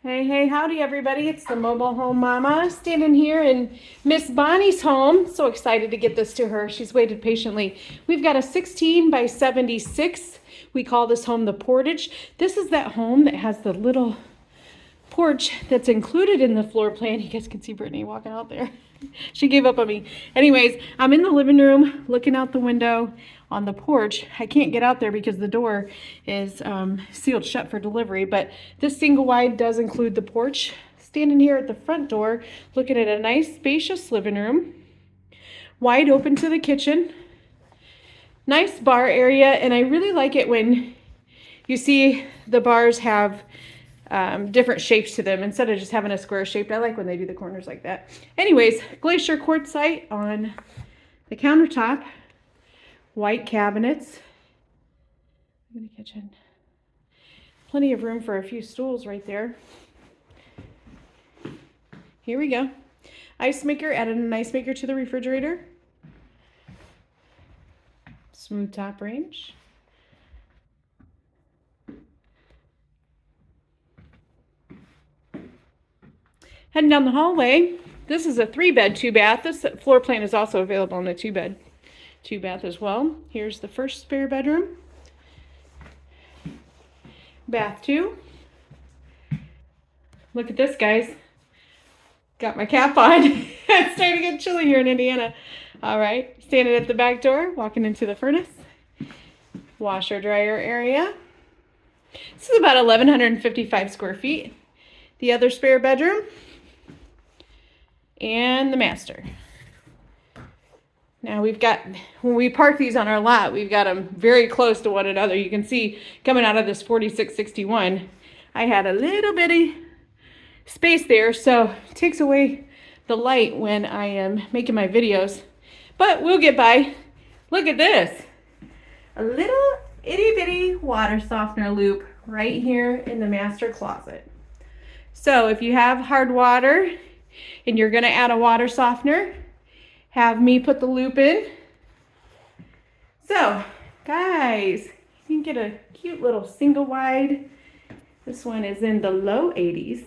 Hey, howdy everybody. It's the Mobile Home Mama standing here in Miss Bonnie's home. So excited to get this to her. She's waited patiently. We've got a 16 by 76. We call this home the Portage. This is that home that has the little porch that's included in the floor plan. You guys can see Brittany walking out there. She gave up on me. Anyways, I'm in the living room looking out the window on the porch. I can't get out there because the door is sealed shut for delivery, but this single wide does include the porch. Standing here at the front door, looking at a nice spacious living room, wide open to the kitchen, nice bar area, and I really like it when you see the bars have different shapes to them instead of just having a square shape. I like when they do the corners like that. Anyways, glacier quartzite on the countertop, white cabinets. Look at the kitchen. Plenty of room for a few stools right there. Here we go. Ice maker, added an ice maker to the refrigerator. Smooth top range. Heading down the hallway, this is a 3-bed, 2-bath. This floor plan is also available in a 2-bed, 2-bath as well. Here's the first spare bedroom. Bath 2. Look at this, guys. Got my cap on. It's starting to get chilly here in Indiana. All right, standing at the back door, walking into the furnace. Washer dryer area. This is about 1,155 square feet. The other spare bedroom. And the master. Now we've got, when we park these on our lot, we've got them very close to one another. You can see coming out of this 4661, I had a little bitty space there, so it takes away the light when I am making my videos. But we'll get by. Look at this. A little itty bitty water softener loop right here in the master closet. So if you have hard water and you're gonna add a water softener, have me put the loop in. So, guys, you can get a cute little single wide. This one is in the low 80s.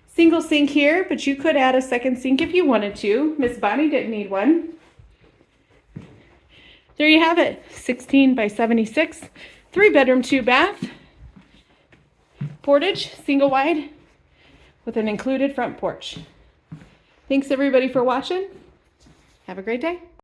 Single sink here, but you could add a second sink if you wanted to. Miss Bonnie didn't need one. There you have it, 16 by 76, 3-bedroom, 2-bath, Portage, single wide, with an included front porch. Thanks everybody for watching. Have a great day.